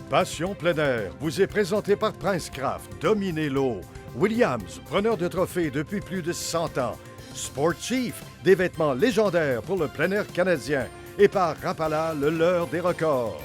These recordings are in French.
Passion plein air vous est présenté par Princecraft, Dominez l'eau, Williams, preneur de trophées depuis plus de 100 ans, Sport Chief, des vêtements légendaires pour le plein air canadien, et par Rapala, le leurre des records.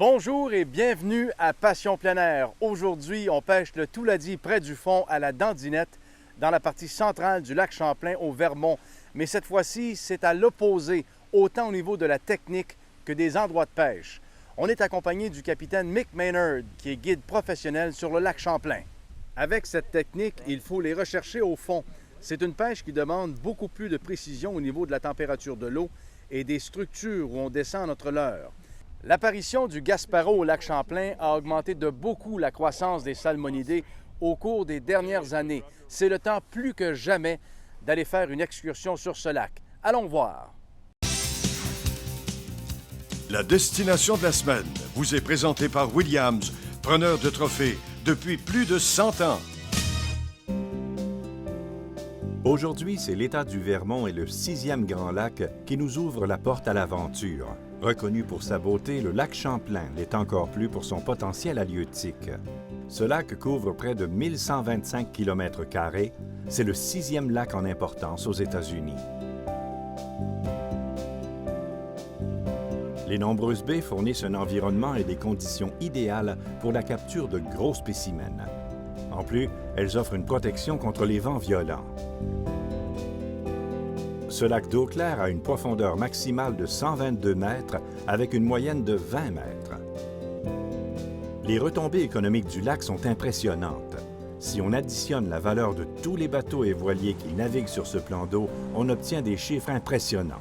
Bonjour et bienvenue à Passion plein air. Aujourd'hui, on pêche le Touladi près du fond à la Dandinette, dans la partie centrale du lac Champlain au Vermont. Mais cette fois-ci, c'est à l'opposé, autant au niveau de la technique que des endroits de pêche. On est accompagné du capitaine Mick Maynard, qui est guide professionnel sur le lac Champlain. Avec cette technique, il faut les rechercher au fond. C'est une pêche qui demande beaucoup plus de précision au niveau de la température de l'eau et des structures où on descend notre leurre. L'apparition du Gasparo au lac Champlain a augmenté de beaucoup la croissance des salmonidés au cours des dernières années. C'est le temps plus que jamais d'aller faire une excursion sur ce lac. Allons voir. La destination de la semaine vous est présentée par Williams, preneur de trophées depuis plus de 100 ans. Aujourd'hui, c'est l'État du Vermont et le 6e Grand Lac qui nous ouvrent la porte à l'aventure. Reconnu pour sa beauté, le lac Champlain l'est encore plus pour son potentiel halieutique. Ce lac couvre près de 1125 km². C'est le 6e lac en importance aux États-Unis. Les nombreuses baies fournissent un environnement et des conditions idéales pour la capture de gros spécimens. En plus, elles offrent une protection contre les vents violents. Ce lac d'eau claire a une profondeur maximale de 122 mètres avec une moyenne de 20 mètres. Les retombées économiques du lac sont impressionnantes. Si on additionne la valeur de tous les bateaux et voiliers qui naviguent sur ce plan d'eau, on obtient des chiffres impressionnants.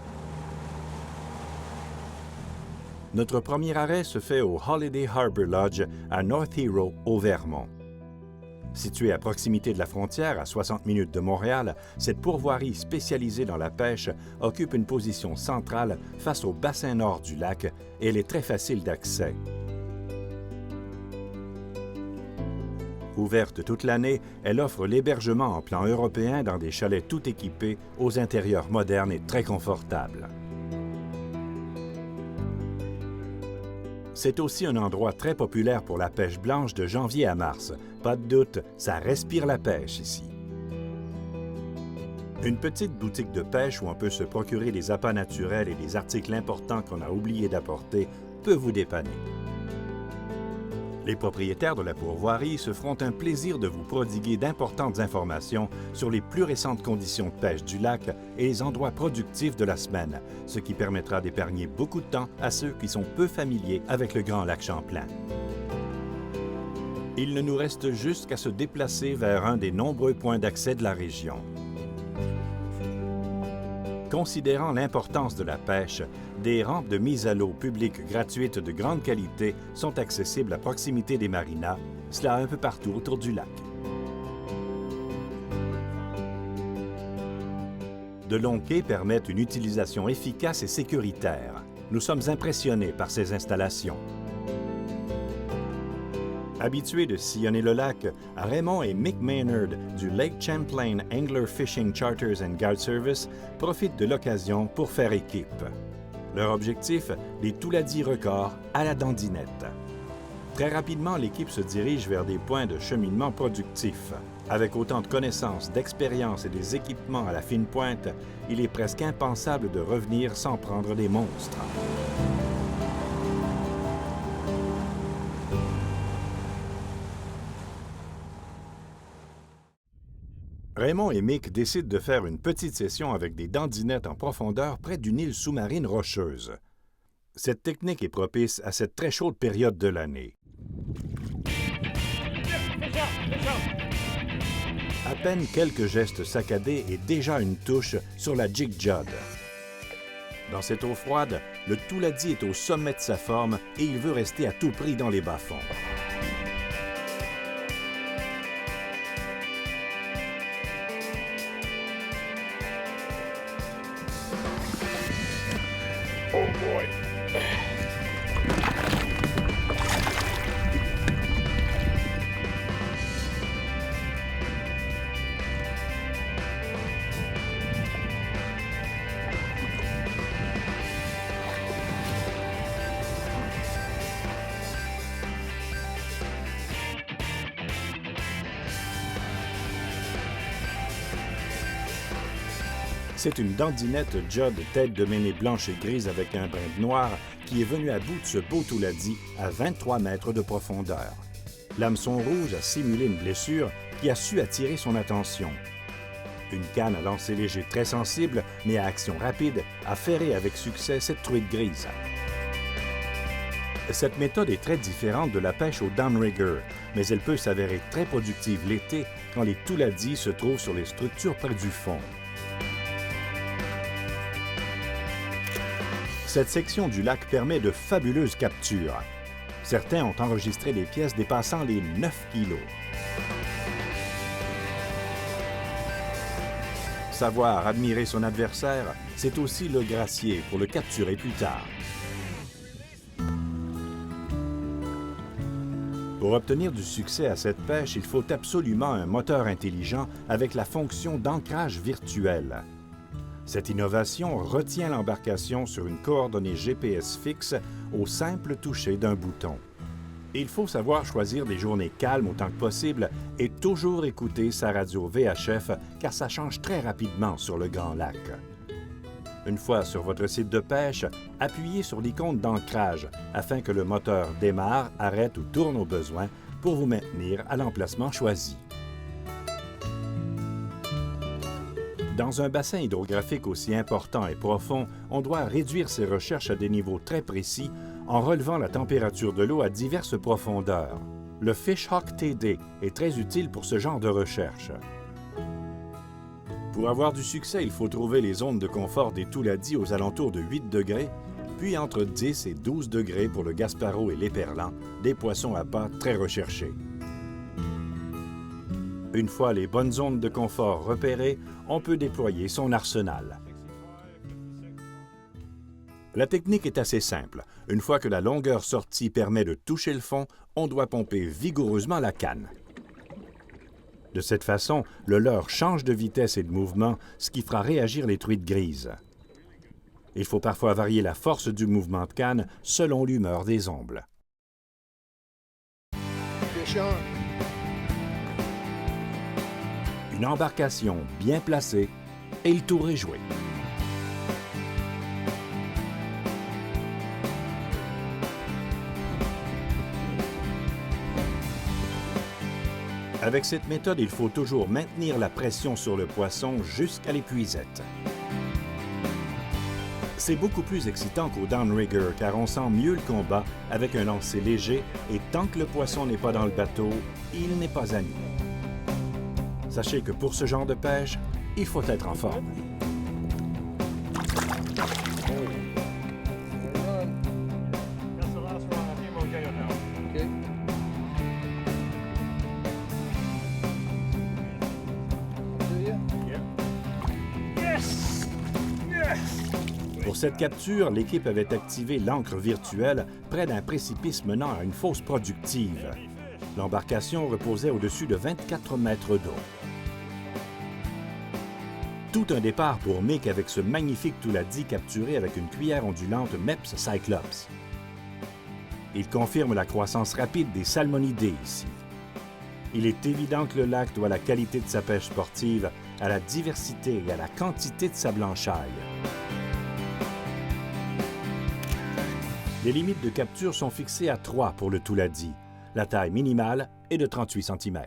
Notre premier arrêt se fait au Holiday Harbor Lodge à North Hero, au Vermont. Située à proximité de la frontière, à 60 minutes de Montréal, cette pourvoirie spécialisée dans la pêche occupe une position centrale face au bassin nord du lac et elle est très facile d'accès. Ouverte toute l'année, elle offre l'hébergement en plan européen dans des chalets tout équipés aux intérieurs modernes et très confortables. C'est aussi un endroit très populaire pour la pêche blanche de janvier à mars. Pas de doute, ça respire la pêche ici. Une petite boutique de pêche où on peut se procurer des appâts naturels et des articles importants qu'on a oublié d'apporter peut vous dépanner. Les propriétaires de la pourvoirie se feront un plaisir de vous prodiguer d'importantes informations sur les plus récentes conditions de pêche du lac et les endroits productifs de la semaine, ce qui permettra d'épargner beaucoup de temps à ceux qui sont peu familiers avec le Grand Lac Champlain. Il ne nous reste juste qu'à se déplacer vers un des nombreux points d'accès de la région. Considérant l'importance de la pêche, des rampes de mise à l'eau publiques gratuites de grande qualité sont accessibles à proximité des marinas, cela un peu partout autour du lac. De longs quais permettent une utilisation efficace et sécuritaire. Nous sommes impressionnés par ces installations. Habitués de sillonner le lac, Raymond et Mick Maynard du Lake Champlain Angler Fishing Charters and Guide Service profitent de l'occasion pour faire équipe. Leur objectif, les Touladi records à la Dandinette. Très rapidement, l'équipe se dirige vers des points de cheminement productifs. Avec autant de connaissances, d'expérience et des équipements à la fine pointe, il est presque impensable de revenir sans prendre des monstres. Raymond et Mick décident de faire une petite session avec des dandinettes en profondeur près d'une île sous-marine rocheuse. Cette technique est propice à cette très chaude période de l'année. À peine quelques gestes saccadés et déjà une touche sur la jig jod. Dans cette eau froide, le Touladi est au sommet de sa forme et il veut rester à tout prix dans les bas-fonds. Oh boy. C'est une dandinette Judd tête de ménée blanche et grise avec un brin de noir qui est venue à bout de ce beau Touladi à 23 mètres de profondeur. L'hameçon rouge a simulé une blessure qui a su attirer son attention. Une canne à lancer léger très sensible, mais à action rapide, a ferré avec succès cette truite grise. Cette méthode est très différente de la pêche au downrigger, mais elle peut s'avérer très productive l'été quand les Touladis se trouvent sur les structures près du fond. Cette section du lac permet de fabuleuses captures. Certains ont enregistré des pièces dépassant les 9 kilos. Savoir admirer son adversaire, c'est aussi le gracier pour le capturer plus tard. Pour obtenir du succès à cette pêche, il faut absolument un moteur intelligent avec la fonction d'ancrage virtuel. Cette innovation retient l'embarcation sur une coordonnée GPS fixe au simple toucher d'un bouton. Il faut savoir choisir des journées calmes autant que possible et toujours écouter sa radio VHF car ça change très rapidement sur le Grand Lac. Une fois sur votre site de pêche, appuyez sur l'icône d'ancrage afin que le moteur démarre, arrête ou tourne au besoin pour vous maintenir à l'emplacement choisi. Dans un bassin hydrographique aussi important et profond, on doit réduire ses recherches à des niveaux très précis en relevant la température de l'eau à diverses profondeurs. Le Fishhawk TD est très utile pour ce genre de recherche. Pour avoir du succès, il faut trouver les zones de confort des Touladis aux alentours de 8 degrés, puis entre 10 et 12 degrés pour le Gasparo et l'éperlan, des poissons à pas très recherchés. Une fois les bonnes zones de confort repérées, on peut déployer son arsenal. La technique est assez simple. Une fois que la longueur sortie permet de toucher le fond, on doit pomper vigoureusement la canne. De cette façon, le leurre change de vitesse et de mouvement, ce qui fera réagir les truites grises. Il faut parfois varier la force du mouvement de canne selon l'humeur des ongles. Une embarcation bien placée et le tour est joué. Avec cette méthode, il faut toujours maintenir la pression sur le poisson jusqu'à l'épuisette. C'est beaucoup plus excitant qu'au downrigger car on sent mieux le combat avec un lancer léger et tant que le poisson n'est pas dans le bateau, il n'est pas à nous. Sachez que pour ce genre de pêche, il faut être en forme. Pour cette capture, l'équipe avait activé l'ancre virtuelle près d'un précipice menant à une fosse productive. L'embarcation reposait au-dessus de 24 mètres d'eau. Tout un départ pour Mick avec ce magnifique Touladi capturé avec une cuillère ondulante Mepps Cyclops. Il confirme la croissance rapide des salmonidés ici. Il est évident que le lac doit la qualité de sa pêche sportive à la diversité et à la quantité de sa blanchaille. Les limites de capture sont fixées à 3 pour le Touladi. La taille minimale est de 38 cm.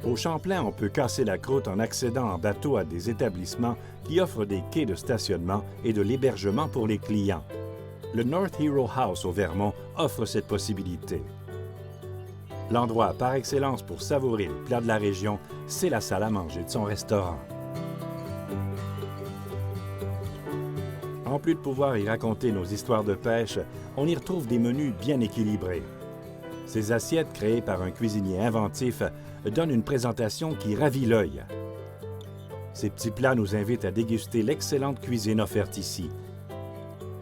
Au Champlain, on peut casser la croûte en accédant en bateau à des établissements qui offrent des quais de stationnement et de l'hébergement pour les clients. Le North Hero House au Vermont offre cette possibilité. L'endroit par excellence pour savourer les plats de la région, c'est la salle à manger de son restaurant. En plus de pouvoir y raconter nos histoires de pêche, on y retrouve des menus bien équilibrés. Ces assiettes, créées par un cuisinier inventif, donnent une présentation qui ravit l'œil. Ces petits plats nous invitent à déguster l'excellente cuisine offerte ici.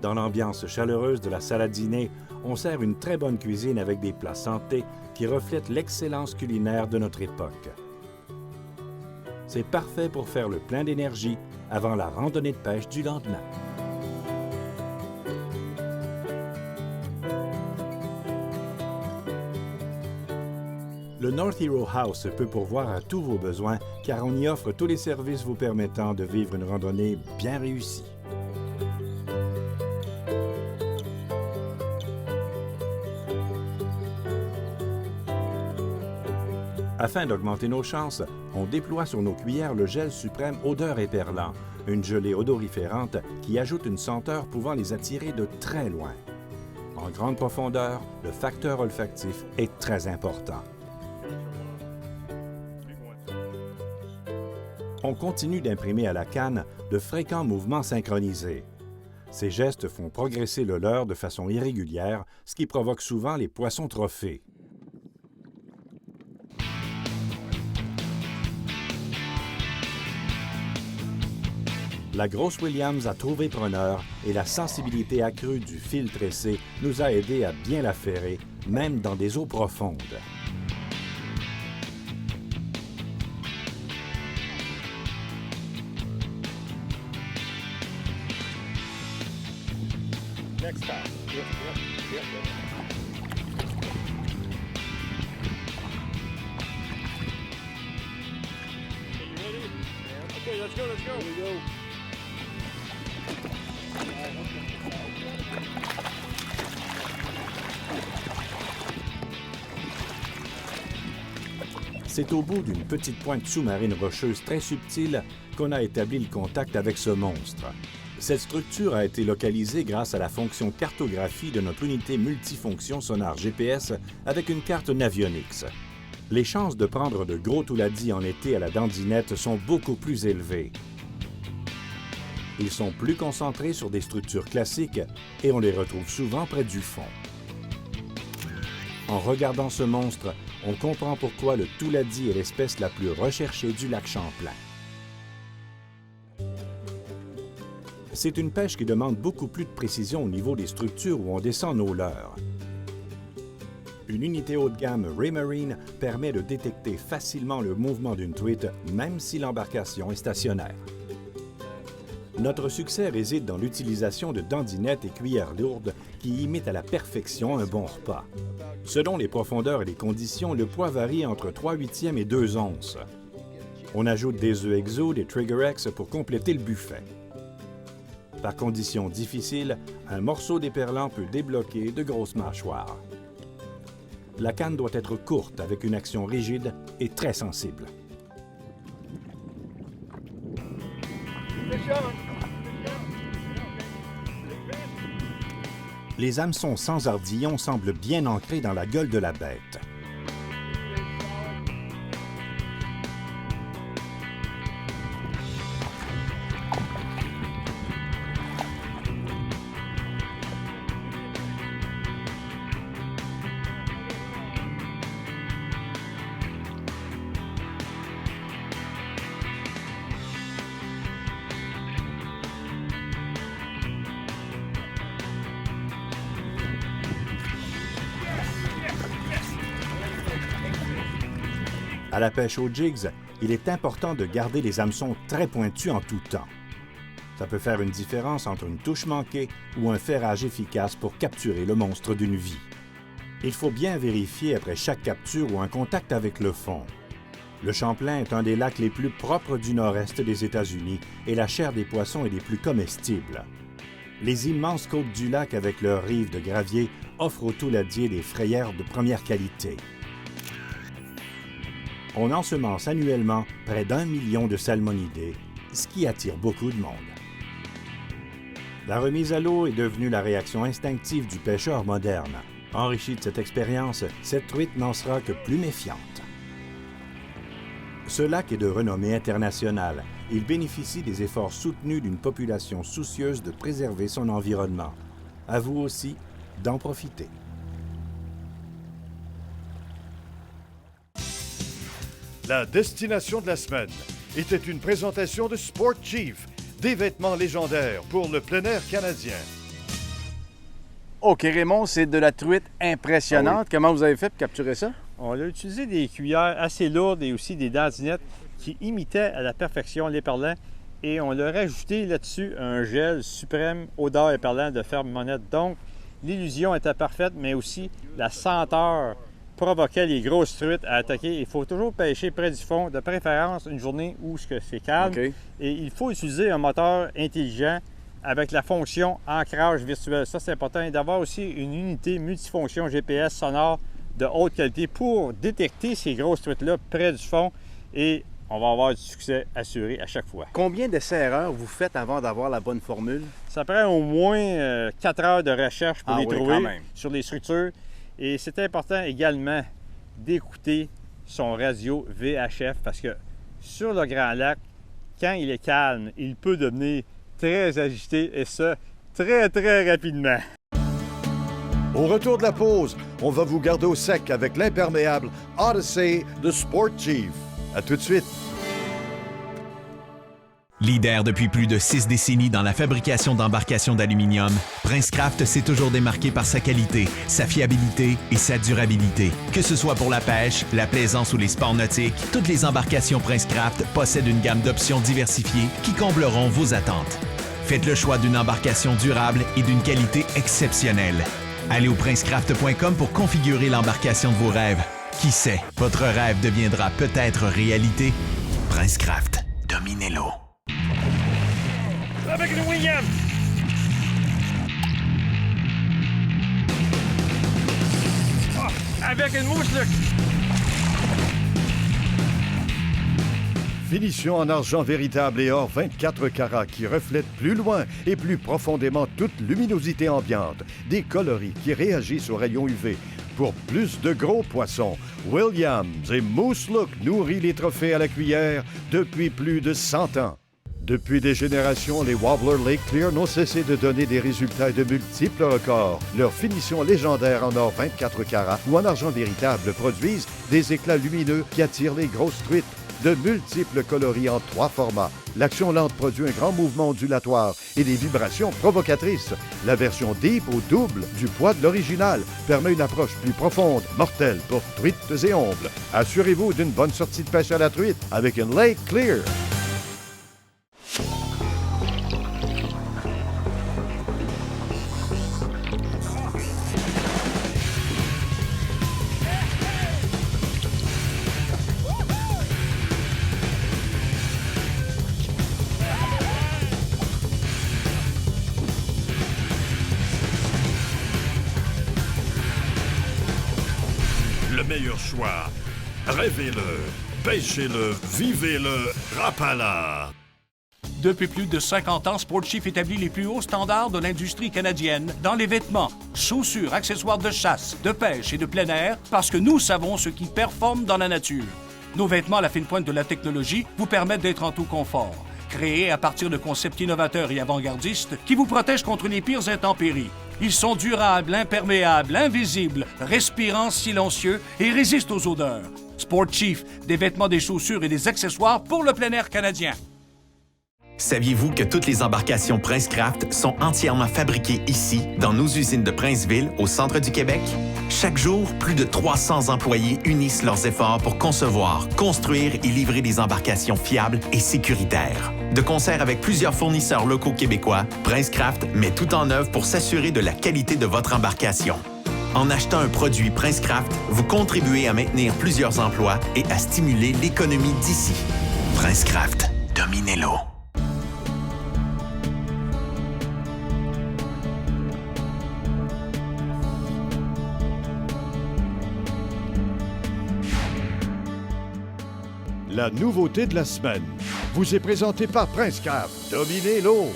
Dans l'ambiance chaleureuse de la salle à dîner, on sert une très bonne cuisine avec des plats santé qui reflètent l'excellence culinaire de notre époque. C'est parfait pour faire le plein d'énergie avant la randonnée de pêche du lendemain. Le North Hero House peut pourvoir à tous vos besoins car on y offre tous les services vous permettant de vivre une randonnée bien réussie. Afin d'augmenter nos chances, on déploie sur nos cuillères le gel suprême odeur éperlant, une gelée odoriférante qui ajoute une senteur pouvant les attirer de très loin. En grande profondeur, le facteur olfactif est très important. On continue d'imprimer à la canne de fréquents mouvements synchronisés. Ces gestes font progresser le leurre de façon irrégulière, ce qui provoque souvent les poissons trophées. La grosse Williams a trouvé preneur et la sensibilité accrue du fil tressé nous a aidés à bien la ferrer, même dans des eaux profondes. Next time. Yep. Are you ready? Yeah. Okay, let's go. Here we go. C'est au bout d'une petite pointe sous-marine rocheuse très subtile qu'on a établi le contact avec ce monstre. Cette structure a été localisée grâce à la fonction cartographie de notre unité multifonction sonar GPS avec une carte Navionics. Les chances de prendre de gros touladis en été à la dandinette sont beaucoup plus élevées. Ils sont plus concentrés sur des structures classiques et on les retrouve souvent près du fond. En regardant ce monstre, on comprend pourquoi le touladi est l'espèce la plus recherchée du lac Champlain. C'est une pêche qui demande beaucoup plus de précision au niveau des structures où on descend nos leurres. Une unité haut de gamme Raymarine permet de détecter facilement le mouvement d'une truite, même si l'embarcation est stationnaire. Notre succès réside dans l'utilisation de dandinettes et cuillères lourdes qui imitent à la perfection un bon repas. Selon les profondeurs et les conditions, le poids varie entre 3/8 et 2 onces. On ajoute des œufs exo, des Trigger X pour compléter le buffet. Par conditions difficiles, un morceau d'éperlant peut débloquer de grosses mâchoires. La canne doit être courte avec une action rigide et très sensible. Les hameçons sans ardillon semblent bien ancrés dans la gueule de la bête. À la pêche aux jigs, il est important de garder les hameçons très pointus en tout temps. Ça peut faire une différence entre une touche manquée ou un ferrage efficace pour capturer le monstre d'une vie. Il faut bien vérifier après chaque capture ou un contact avec le fond. Le Champlain est un des lacs les plus propres du nord-est des États-Unis et la chair des poissons est des plus comestibles. Les immenses côtes du lac avec leurs rives de gravier offrent aux touladiers des frayères de première qualité. On ensemence annuellement près d'1 million de salmonidés, ce qui attire beaucoup de monde. La remise à l'eau est devenue la réaction instinctive du pêcheur moderne. Enrichi de cette expérience, cette truite n'en sera que plus méfiante. Ce lac est de renommée internationale. Il bénéficie des efforts soutenus d'une population soucieuse de préserver son environnement. À vous aussi d'en profiter. La destination de la semaine était une présentation de Sport Chief, des vêtements légendaires pour le plein air canadien. OK, Raymond, c'est de la truite impressionnante. Ah oui. Comment vous avez fait pour capturer ça? On a utilisé des cuillères assez lourdes et aussi des dandinettes qui imitaient à la perfection l'éperlan. Et on leur a rajouté là-dessus un gel suprême odeur éperlan de ferme monette. Donc, l'illusion était parfaite, mais aussi la senteur provoquait les grosses truites à attaquer. Il faut toujours pêcher près du fond, de préférence une journée où c'est calme. OK. Et il faut utiliser un moteur intelligent avec la fonction ancrage virtuel. Ça, c'est important. Et d'avoir aussi une unité multifonction GPS sonore de haute qualité pour détecter ces grosses truites-là près du fond. Et on va avoir du succès assuré à chaque fois. Combien d'essais-erreurs vous faites avant d'avoir la bonne formule? Ça prend au moins 4 heures de recherche pour Ah les oui, trouver quand même. sur les structures. Et c'est important également d'écouter son radio VHF parce que sur le Grand Lac, quand il est calme, il peut devenir très agité et ça, très, très rapidement. Au retour de la pause, on va vous garder au sec avec l'imperméable Odyssey de Sport Chief. À tout de suite. Leader depuis plus de 6 décennies dans la fabrication d'embarcations d'aluminium, Princecraft s'est toujours démarqué par sa qualité, sa fiabilité et sa durabilité. Que ce soit pour la pêche, la plaisance ou les sports nautiques, toutes les embarcations Princecraft possèdent une gamme d'options diversifiées qui combleront vos attentes. Faites le choix d'une embarcation durable et d'une qualité exceptionnelle. Allez au princecraft.com pour configurer l'embarcation de vos rêves. Qui sait, votre rêve deviendra peut-être réalité. Princecraft, dominez-le. Avec le William! Avec une mouche, là! Finition en argent véritable et or 24 carats qui reflète plus loin et plus profondément toute luminosité ambiante. Des coloris qui réagissent aux rayons UV. Pour plus de gros poissons, Williams et Moose Look nourrit les trophées à la cuillère depuis plus de 100 ans. Depuis des générations, les Wobbler Lake Clear n'ont cessé de donner des résultats et de multiples records. Leurs finitions légendaires en or 24 carats ou en argent véritable produisent des éclats lumineux qui attirent les grosses truites. De multiples coloris en 3 formats. L'action lente produit un grand mouvement ondulatoire et des vibrations provocatrices. La version Deep au double du poids de l'original permet une approche plus profonde, mortelle pour truites et ombles. Assurez-vous d'une bonne sortie de pêche à la truite avec une Lake Clear. Le meilleur choix. Rêvez-le, pêchez-le, vivez-le, Rapala. Depuis plus de 50 ans, Sport Chief établit les plus hauts standards de l'industrie canadienne dans les vêtements, chaussures, accessoires de chasse, de pêche et de plein air parce que nous savons ce qui performe dans la nature. Nos vêtements à la fine pointe de la technologie vous permettent d'être en tout confort. Créés à partir de concepts innovateurs et avant-gardistes qui vous protègent contre les pires intempéries. Ils sont durables, imperméables, invisibles, respirants, silencieux et résistent aux odeurs. Sport Chief, des vêtements, des chaussures et des accessoires pour le plein air canadien. Saviez-vous que toutes les embarcations Princecraft sont entièrement fabriquées ici, dans nos usines de Princeville, au centre du Québec? Chaque jour, plus de 300 employés unissent leurs efforts pour concevoir, construire et livrer des embarcations fiables et sécuritaires. De concert avec plusieurs fournisseurs locaux québécois, Princecraft met tout en œuvre pour s'assurer de la qualité de votre embarcation. En achetant un produit Princecraft, vous contribuez à maintenir plusieurs emplois et à stimuler l'économie d'ici. Princecraft, dominez-le. La nouveauté de la semaine vous est présentée par Princecraft. Dominez l'eau.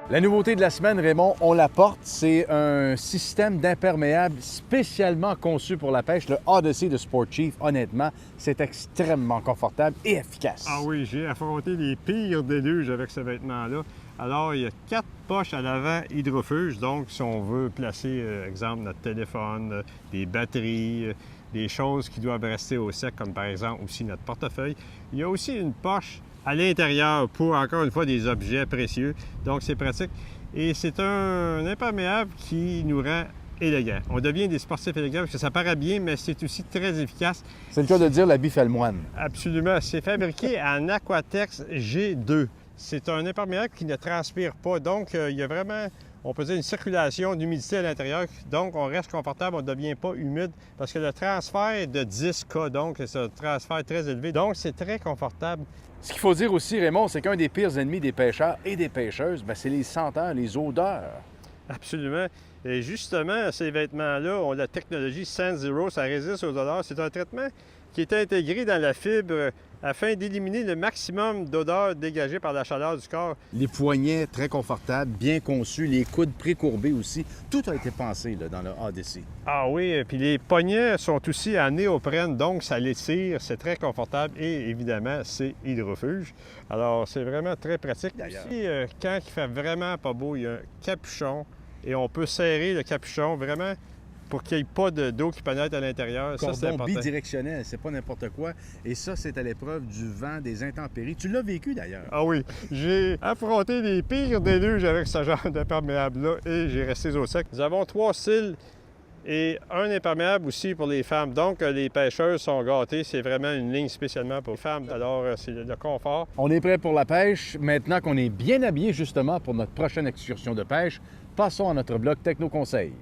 La nouveauté de la semaine, Raymond, on la porte. C'est un système d'imperméable spécialement conçu pour la pêche, le Odyssey de Sport Chief. Honnêtement, c'est extrêmement confortable et efficace. Ah oui, j'ai affronté les pires déluges avec ce vêtement-là. Alors, il y a 4 poches à l'avant hydrofuge. Donc, si on veut placer, exemple, notre téléphone, des batteries, des choses qui doivent rester au sec, comme par exemple aussi notre portefeuille. Il y a aussi une poche à l'intérieur pour, encore une fois, des objets précieux. Donc, c'est pratique. Et c'est un imperméable qui nous rend élégants. On devient des sportifs élégants parce que ça paraît bien, mais c'est aussi très efficace. C'est le cas de dire l'habit fait le moine. Absolument. C'est fabriqué en Aquatex G2. C'est un imperméable qui ne transpire pas. Donc, il y a vraiment, on peut dire, une circulation d'humidité à l'intérieur. Donc, on reste confortable, on ne devient pas humide parce que le transfert est de 10 K. Donc, c'est un transfert très élevé. Donc, c'est très confortable. Ce qu'il faut dire aussi, Raymond, c'est qu'un des pires ennemis des pêcheurs et des pêcheuses, c'est les senteurs, les odeurs. Absolument. Et justement, ces vêtements-là ont la technologie Sand Zero, ça résiste aux odeurs. C'est un traitement qui est intégré dans la fibre afin d'éliminer le maximum d'odeurs dégagées par la chaleur du corps. Les poignets très confortables, bien conçus, les coudes précourbés aussi. Tout a été pensé là, dans le Odyssey. Ah oui, puis les poignets sont aussi en néoprène, donc ça l'étire, c'est très confortable et évidemment, c'est hydrofuge. Alors, c'est vraiment très pratique. D'ailleurs. Ici, quand il fait vraiment pas beau, il y a un capuchon et on peut serrer le capuchon vraiment pour qu'il n'y ait pas d'eau qui pénètre à l'intérieur. Ça, c'est Cordon important. bidirectionnel, c'est pas n'importe quoi. Et ça, c'est à l'épreuve du vent, des intempéries. Tu l'as vécu d'ailleurs. Ah oui, j'ai affronté les pires déluges avec ce genre d'imperméable-là et j'ai resté au sec. Nous avons 3 styles et un imperméable aussi pour les femmes. Donc, les pêcheurs sont gâtés. C'est vraiment une ligne spécialement pour les femmes. Alors, c'est le confort. On est prêt pour la pêche. Maintenant qu'on est bien habillé justement pour notre prochaine excursion de pêche, passons à notre bloc Techno Conseil.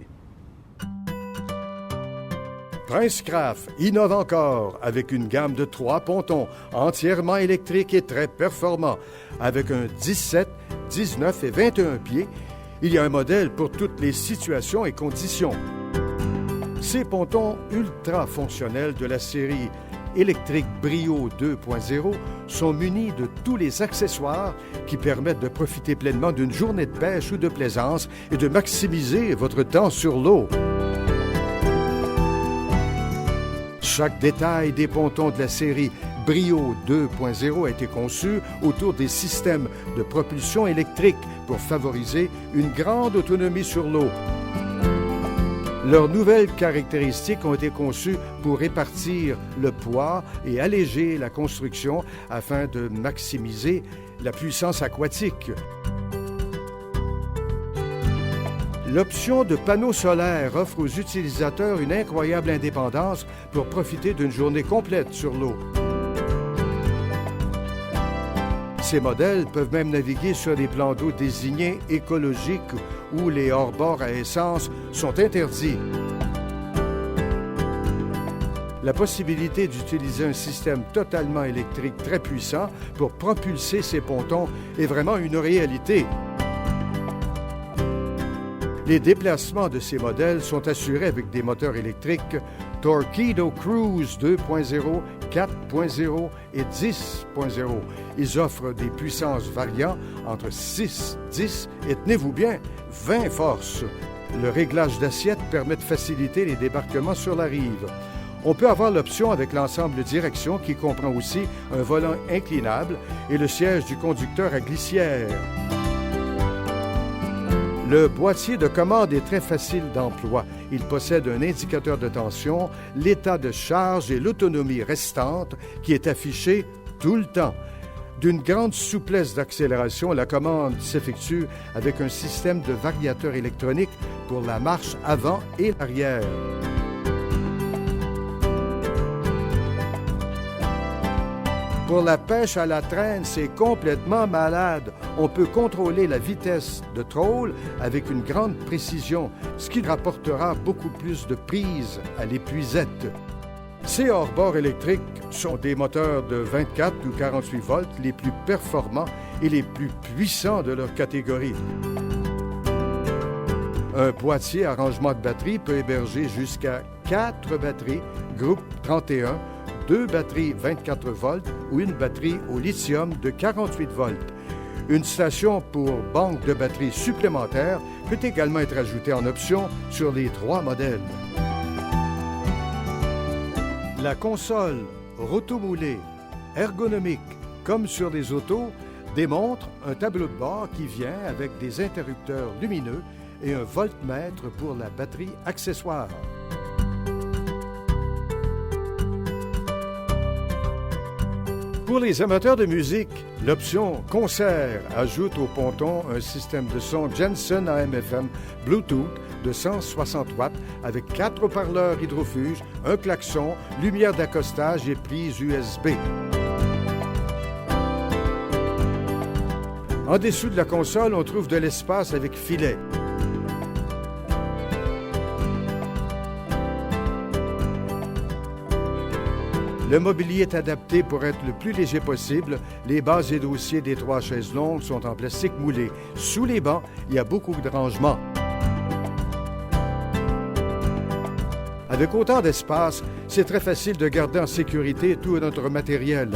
Princecraft innove encore avec une gamme de 3 pontons entièrement électriques et très performants. Avec un 17, 19 et 21 pieds, il y a un modèle pour toutes les situations et conditions. Ces pontons ultra fonctionnels de la série électrique Brio 2.0 sont munis de tous les accessoires qui permettent de profiter pleinement d'une journée de pêche ou de plaisance et de maximiser votre temps sur l'eau. Chaque détail des pontons de la série Brio 2.0 a été conçu autour des systèmes de propulsion électrique pour favoriser une grande autonomie sur l'eau. Leurs nouvelles caractéristiques ont été conçues pour répartir le poids et alléger la construction afin de maximiser la puissance aquatique. L'option de panneaux solaires offre aux utilisateurs une incroyable indépendance pour profiter d'une journée complète sur l'eau. Ces modèles peuvent même naviguer sur des plans d'eau désignés écologiques où les hors-bords à essence sont interdits. La possibilité d'utiliser un système totalement électrique très puissant pour propulser ces pontons est vraiment une réalité. Les déplacements de ces modèles sont assurés avec des moteurs électriques Torqeedo Cruise 2.0, 4.0 et 10.0. Ils offrent des puissances variant entre 6, 10 et, tenez-vous bien, 20 forces. Le réglage d'assiette permet de faciliter les débarquements sur la rive. On peut avoir l'option avec l'ensemble direction qui comprend aussi un volant inclinable et le siège du conducteur à glissière. Le boîtier de commande est très facile d'emploi. Il possède un indicateur de tension, l'état de charge et l'autonomie restante qui est affichée tout le temps. D'une grande souplesse d'accélération, la commande s'effectue avec un système de variateur électronique pour la marche avant et arrière. Pour la pêche à la traîne, c'est complètement malade. On peut contrôler la vitesse de troll avec une grande précision, ce qui rapportera beaucoup plus de prise à l'épuisette. Ces hors-bords électriques sont des moteurs de 24 ou 48 volts les plus performants et les plus puissants de leur catégorie. Un boîtier à rangement de batterie peut héberger jusqu'à 4 batteries, groupe 31, 2 batteries 24 volts ou une batterie au lithium de 48 volts. Une station pour banque de batterie supplémentaire peut également être ajoutée en option sur les 3 modèles. La console rotomoulée, ergonomique, comme sur les autos, démontre un tableau de bord qui vient avec des interrupteurs lumineux et un voltmètre pour la batterie accessoire. Pour les amateurs de musique, l'option Concert ajoute au ponton un système de son Jensen AM/FM Bluetooth de 160 watts avec 4 haut-parleurs hydrofuges, un klaxon, lumière d'accostage et prise USB. En dessous de la console, on trouve de l'espace avec filet. Le mobilier est adapté pour être le plus léger possible. Les bases et dossiers des 3 chaises longues sont en plastique moulé. Sous les bancs, il y a beaucoup de rangements. Avec autant d'espace, c'est très facile de garder en sécurité tout notre matériel.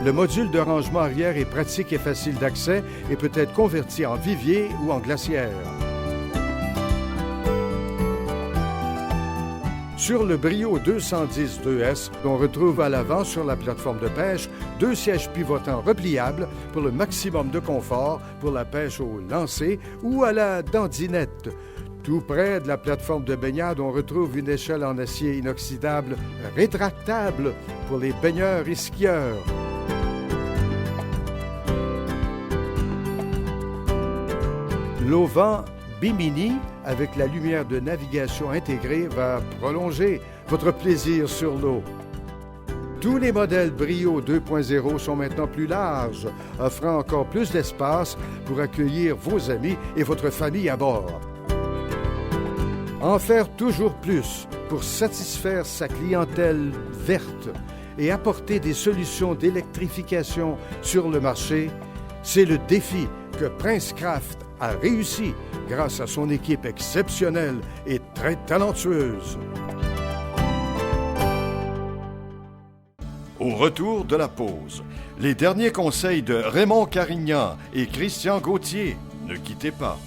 Le module de rangement arrière est pratique et facile d'accès et peut être converti en vivier ou en glacière. Sur le Brio 210 2S, on retrouve à l'avant sur la plateforme de pêche 2 sièges pivotants repliables pour le maximum de confort pour la pêche au lancer ou à la dandinette. Tout près de la plateforme de baignade, on retrouve une échelle en acier inoxydable rétractable pour les baigneurs et skieurs. L'auvent Bimini, avec la lumière de navigation intégrée, va prolonger votre plaisir sur l'eau. Tous les modèles Brio 2.0 sont maintenant plus larges, offrant encore plus d'espace pour accueillir vos amis et votre famille à bord. En faire toujours plus pour satisfaire sa clientèle verte et apporter des solutions d'électrification sur le marché, c'est le défi que Princecraft a réussi grâce à son équipe exceptionnelle et très talentueuse. Au retour de la pause, les derniers conseils de Raymond Carignan et Christian Gauthier. Ne quittez pas.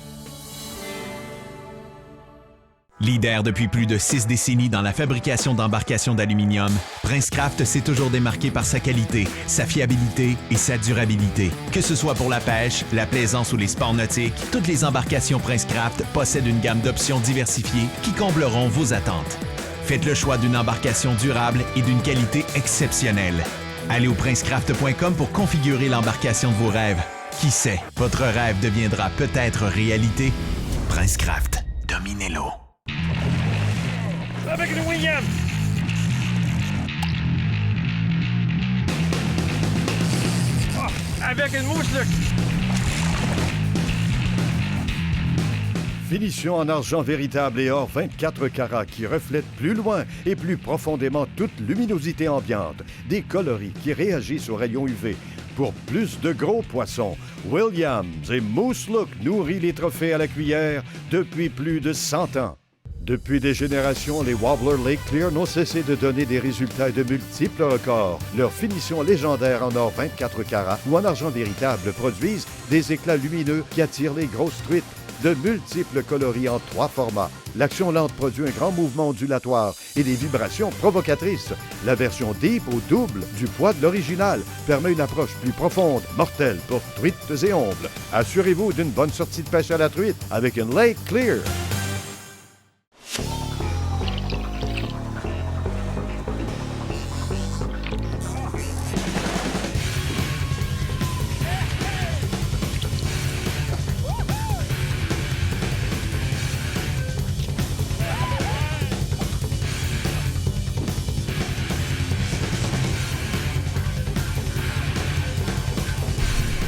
Leader depuis plus de 6 décennies dans la fabrication d'embarcations d'aluminium, Princecraft s'est toujours démarqué par sa qualité, sa fiabilité et sa durabilité. Que ce soit pour la pêche, la plaisance ou les sports nautiques, toutes les embarcations Princecraft possèdent une gamme d'options diversifiées qui combleront vos attentes. Faites le choix d'une embarcation durable et d'une qualité exceptionnelle. Allez au princecraft.com pour configurer l'embarcation de vos rêves. Qui sait, votre rêve deviendra peut-être réalité. Princecraft, dominez-l'eau. Avec une Williams! Oh, avec une mouche, là! Finition en argent véritable et or 24 carats qui reflète plus loin et plus profondément toute luminosité ambiante. Des coloris qui réagissent aux rayons UV. Pour plus de gros poissons, Williams et Moose Look nourrit les trophées à la cuillère depuis plus de 100 ans. Depuis des générations, les Wobbler Lake Clear n'ont cessé de donner des résultats et de multiples records. Leur finition légendaire en or 24 carats ou en argent véritable produisent des éclats lumineux qui attirent les grosses truites. De multiples coloris en 3 formats. L'action lente produit un grand mouvement ondulatoire et des vibrations provocatrices. La version Deep au double du poids de l'original permet une approche plus profonde, mortelle pour truites et ombles. Assurez-vous d'une bonne sortie de pêche à la truite avec une Lake Clear.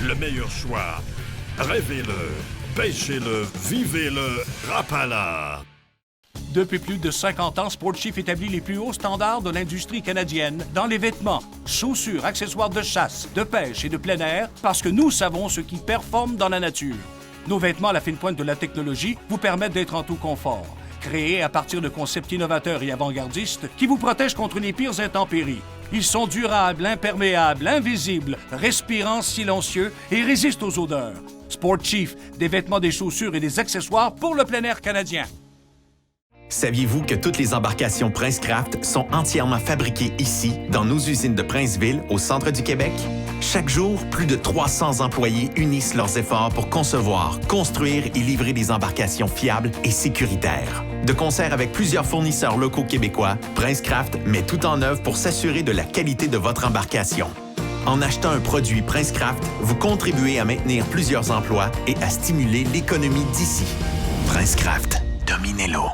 Le meilleur choix. Rêvez-le, pêchez-le, vivez-le, Rapala. Depuis plus de 50 ans, Sportchief établit les plus hauts standards de l'industrie canadienne dans les vêtements, chaussures, accessoires de chasse, de pêche et de plein air parce que nous savons ce qui performe dans la nature. Nos vêtements à la fine pointe de la technologie vous permettent d'être en tout confort. Créés à partir de concepts innovateurs et avant-gardistes qui vous protègent contre les pires intempéries. Ils sont durables, imperméables, invisibles, respirants, silencieux et résistent aux odeurs. Sport Chief, des vêtements, des chaussures et des accessoires pour le plein air canadien. Saviez-vous que toutes les embarcations Princecraft sont entièrement fabriquées ici, dans nos usines de Princeville, au centre du Québec? Chaque jour, plus de 300 employés unissent leurs efforts pour concevoir, construire et livrer des embarcations fiables et sécuritaires. De concert avec plusieurs fournisseurs locaux québécois, Princecraft met tout en œuvre pour s'assurer de la qualité de votre embarcation. En achetant un produit Princecraft, vous contribuez à maintenir plusieurs emplois et à stimuler l'économie d'ici. Princecraft, dominez-l'eau.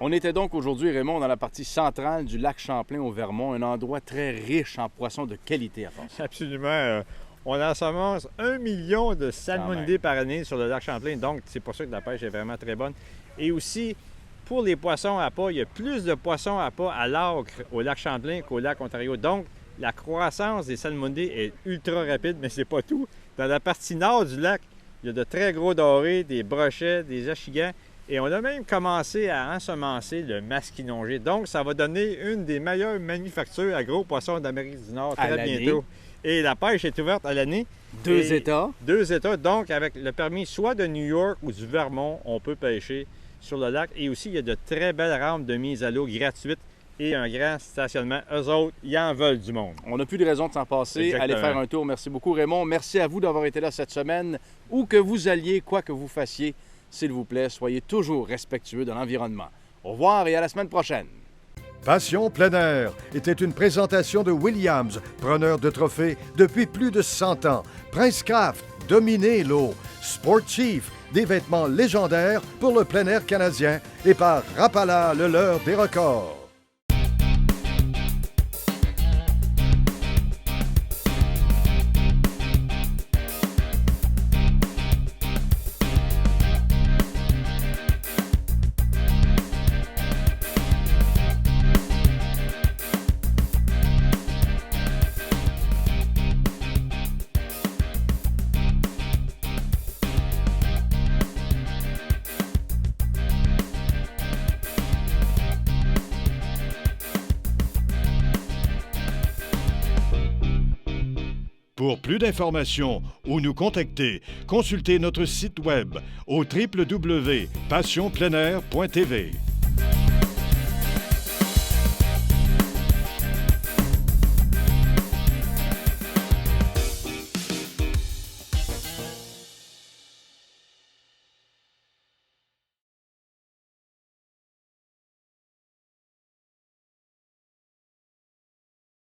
On était donc aujourd'hui, Raymond, dans la partie centrale du lac Champlain au Vermont, un endroit très riche en poissons de qualité à part ça. Absolument. On ensemence 1 million de salmonidés par année sur le lac Champlain, donc c'est pour ça que la pêche est vraiment très bonne. Et aussi, pour les poissons à pas, il y a plus de poissons à pas à l'âcre au lac Champlain qu'au lac Ontario. Donc, la croissance des salmonidés est ultra rapide, mais c'est pas tout. Dans la partie nord du lac, il y a de très gros dorés, des brochets, des achigans. Et on a même commencé à ensemencer le masquinongé. Donc, ça va donner une des meilleures manufactures à gros poissons d'Amérique du Nord très bientôt. Et la pêche est ouverte à l'année. 2 États. 2 États. Donc, avec le permis soit de New York ou du Vermont, on peut pêcher sur le lac. Et aussi, il y a de très belles rampes de mise à l'eau gratuites et un grand stationnement. Eux autres, ils en veulent du monde. On n'a plus de raison de s'en passer. Exactement. Allez faire un tour. Merci beaucoup, Raymond. Merci à vous d'avoir été là cette semaine. Où que vous alliez, quoi que vous fassiez, s'il vous plaît, soyez toujours respectueux de l'environnement. Au revoir et à la semaine prochaine. Passion plein air était une présentation de Williams, preneur de trophées depuis plus de 100 ans. Princecraft, dominez l'eau. Sport Chief, des vêtements légendaires pour le plein air canadien. Et par Rapala, le leurre des records. Pour plus d'informations ou nous contacter, consultez notre site web au www.passionpleinair.tv.